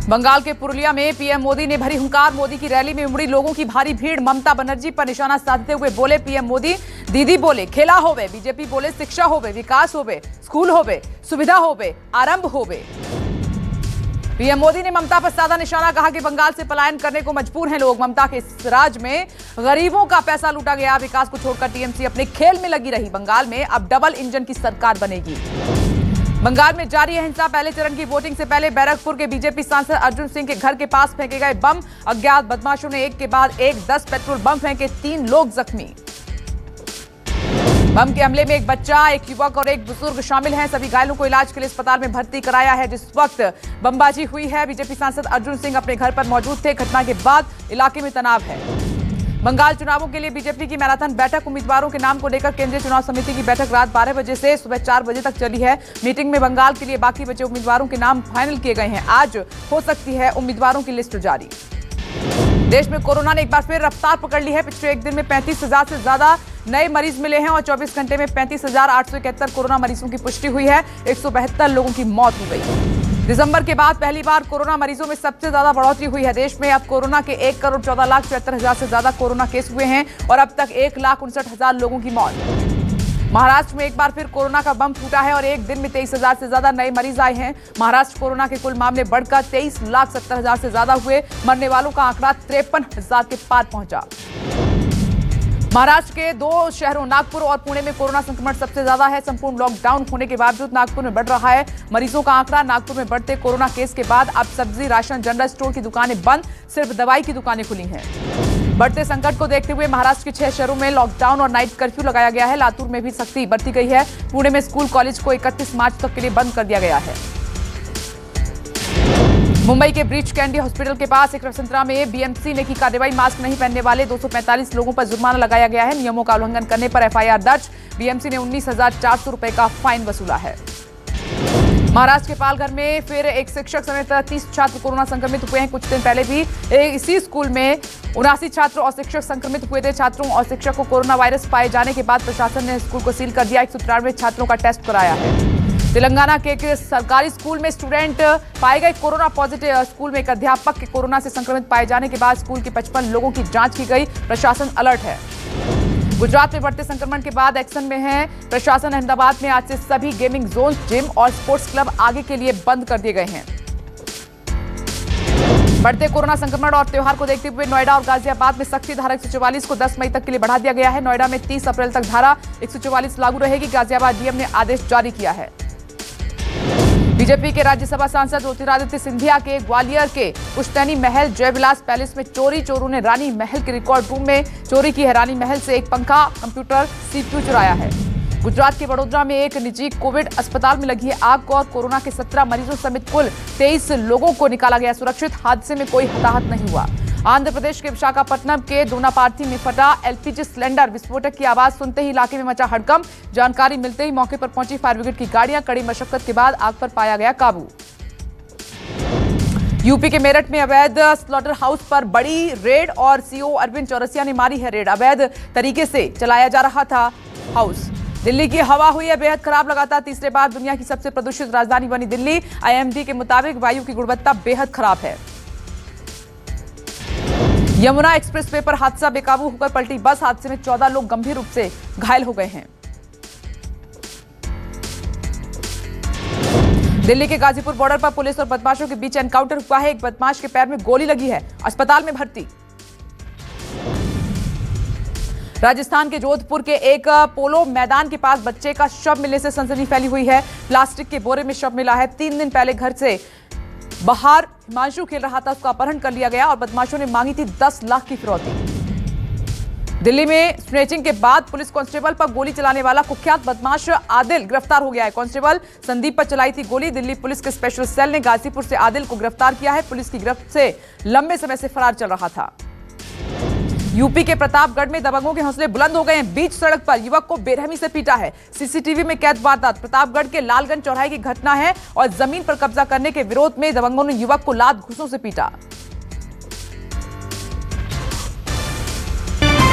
बंगाल के पुरुलिया में पीएम मोदी ने भरी हुंकार। मोदी की रैली में उमड़ी लोगों की भारी भीड़। ममता बनर्जी पर निशाना साधते हुए बोले पीएम मोदी, दीदी बोले खेला होवे, बीजेपी बोले शिक्षा होवे, विकास होवे, स्कूल होवे, सुविधा होवे, आरंभ होवे। पीएम मोदी ने ममता पर साधा निशाना। कहा कि बंगाल से पलायन करने को मजबूर हैं लोग। ममता के इस राज में गरीबों का पैसा लूटा गया। विकास को छोड़कर टीएमसी अपने खेल में लगी रही। बंगाल में अब डबल इंजन की सरकार बनेगी। बंगाल में जारी है हिंसा। पहले चरण की वोटिंग से पहले बैरकपुर के बीजेपी सांसद अर्जुन सिंह के घर के पास फेंके गए बम। अज्ञात बदमाशों ने एक के बाद एक 10 पेट्रोल बम फेंके, 3 लोग जख्मी। बम के हमले में एक बच्चा, एक युवक और एक बुजुर्ग शामिल हैं। सभी घायलों को इलाज के लिए अस्पताल में भर्ती कराया है। जिस वक्त बमबाजी हुई है, बीजेपी सांसद अर्जुन सिंह अपने घर पर मौजूद थे। घटना के बाद इलाके में तनाव है। बंगाल चुनावों के लिए बीजेपी की मैराथन बैठक। उम्मीदवारों के नाम को लेकर केंद्रीय चुनाव समिति की बैठक रात 12 बजे से सुबह 4 बजे तक चली है। मीटिंग में बंगाल के लिए बाकी बचे उम्मीदवारों के नाम फाइनल किए गए हैं। आज हो सकती है उम्मीदवारों की लिस्ट जारी। देश में कोरोना ने एक बार फिर रफ्तार पकड़ ली है। पिछले एक दिन में 35,000 से ज्यादा नए मरीज मिले हैं और 24 घंटे में 35,871 कोरोना मरीजों की पुष्टि हुई है। 172 लोगों की मौत हो गई। दिसंबर के बाद पहली बार कोरोना मरीजों में सबसे ज्यादा बढ़ोतरी हुई है। देश में अब कोरोना के 1,14,74,000 से ज्यादा कोरोना केस हुए हैं और अब तक 1,59,000 लोगों की मौत। महाराष्ट्र में एक बार फिर कोरोना का बम फूटा है और एक दिन में 23,000 से ज्यादा नए मरीज आए हैं। महाराष्ट्र कोरोना के कुल मामले बढ़कर 23,70,000 से ज्यादा हुए। मरने वालों का आंकड़ा 53,000 के पार पहुंचा। महाराष्ट्र के 2 शहरों नागपुर और पुणे में कोरोना संक्रमण सबसे ज्यादा है। संपूर्ण लॉकडाउन होने के बावजूद नागपुर में बढ़ रहा है मरीजों का आंकड़ा। नागपुर में बढ़ते कोरोना केस के बाद अब सब्जी, राशन, जनरल स्टोर की दुकानें बंद, सिर्फ दवाई की दुकानें खुली हैं। बढ़ते संकट को देखते हुए महाराष्ट्र के 6 शहरों में लॉकडाउन और नाइट कर्फ्यू लगाया गया है। लातूर में भी सख्ती बरती गई है। पुणे में स्कूल कॉलेज को 31 मार्च तक के लिए बंद कर दिया गया है। मुंबई के ब्रीच कैंडी हॉस्पिटल के पास एक रेस्तरां में बीएमसी ने की कार्रवाई। मास्क नहीं पहनने वाले 245 लोगों पर जुर्माना लगाया गया है। नियमों का उल्लंघन करने पर एफआईआर दर्ज। बीएमसी ने 19,400 रुपए का फाइन वसूला है। महाराष्ट्र के पालघर में फिर एक शिक्षक समेत 30 छात्र कोरोना संक्रमित हुए हैं। कुछ दिन पहले भी इसी स्कूल में 79 छात्र और शिक्षक संक्रमित हुए थे। छात्रों और शिक्षक को कोरोना वायरस पाए जाने के बाद प्रशासन ने स्कूल को सील कर दिया। 193 छात्रों का टेस्ट कराया है। तेलंगाना के एक सरकारी स्कूल में स्टूडेंट पाए गए कोरोना पॉजिटिव। स्कूल में एक अध्यापक के कोरोना से संक्रमित पाए जाने के बाद स्कूल के 55 लोगों की जांच की गई। प्रशासन अलर्ट है। गुजरात में बढ़ते संक्रमण के बाद एक्शन में है प्रशासन। अहमदाबाद में आज से सभी गेमिंग जोन, जिम और स्पोर्ट्स क्लब आगे के लिए बंद कर दिए गए हैं। बढ़ते कोरोना संक्रमण और त्योहार को देखते हुए नोएडा और गाजियाबाद में सख्ती। धारा 144 को 10 मई तक के लिए बढ़ा दिया गया है। नोएडा में 30 अप्रैल तक धारा 144 लागू रहेगी। गाजियाबाद डीएम ने आदेश जारी किया है। बीजेपी के राज्यसभा सांसद ज्योतिरादित्य सिंधिया के ग्वालियर के पुश्तैनी महल जयविलास पैलेस में चोरों ने रानी महल के रिकॉर्ड रूम में चोरी की है। रानी महल से एक पंखा, कंप्यूटर, सीपीयू चुराया है। गुजरात के वडोदरा में एक निजी कोविड अस्पताल में लगी है आग और कोरोना के 17 मरीजों समेत कुल 23 लोगों को निकाला गया सुरक्षित। हादसे में कोई हताहत नहीं हुआ। आंध्र प्रदेश के विशाखापट्टनम के दोनापार्थी में फटा एलपीजी सिलेंडर। विस्फोटक की आवाज सुनते ही इलाके में मचा हड़कंप। जानकारी मिलते ही मौके पर पहुंची फायर ब्रिगेड की गाड़ियां। कड़ी मशक्कत के बाद आग पर पाया गया काबू। यूपी के मेरठ में अवैध स्लॉटर हाउस पर बड़ी रेड और सीओ अरविंद चौरसिया ने मारी है रेड। अवैध तरीके से चलाया जा रहा था हाउस। दिल्ली की हवा हुई है बेहद खराब। लगातार तीसरे बार दुनिया की सबसे प्रदूषित राजधानी बनी दिल्ली। आईएमडी के मुताबिक वायु की गुणवत्ता बेहद खराब है। यमुना एक्सप्रेसवे पर हादसा। बेकाबू होकर पलटी बस। हादसे में 14 लोग गंभीर रूप से घायल हो गए हैं। दिल्ली के गाजीपुर बॉर्डर पर पुलिस और बदमाशों के बीच एनकाउंटर हुआ है। एक बदमाश के पैर में गोली लगी है, अस्पताल में भर्ती। राजस्थान के जोधपुर के एक पोलो मैदान के पास बच्चे का शव मिलने से सनसनी फैली हुई है। प्लास्टिक के बोरे में शव मिला है। 3 दिन पहले घर से बाहर हिमांशु खेल रहा था, उसका अपहरण कर लिया गया और बदमाशों ने मांगी थी 10 लाख की फिरौती। दिल्ली में स्नैचिंग के बाद पुलिस कांस्टेबल पर गोली चलाने वाला कुख्यात बदमाश आदिल गिरफ्तार हो गया है। कांस्टेबल संदीप पर चलाई थी गोली। दिल्ली पुलिस के स्पेशल सेल ने गाजीपुर से आदिल को गिरफ्तार किया है। पुलिस की गिरफ्त से लंबे समय से फरार चल रहा था। यूपी के प्रतापगढ़ में दबंगों के हौसले बुलंद हो गए हैं। बीच सड़क पर युवक को बेरहमी से पीटा है। सीसीटीवी में कैद वारदात। प्रतापगढ़ के लालगंज चौराहे की घटना है और जमीन पर कब्जा करने के विरोध में दबंगों ने युवक को लात घूंसों से पीटा।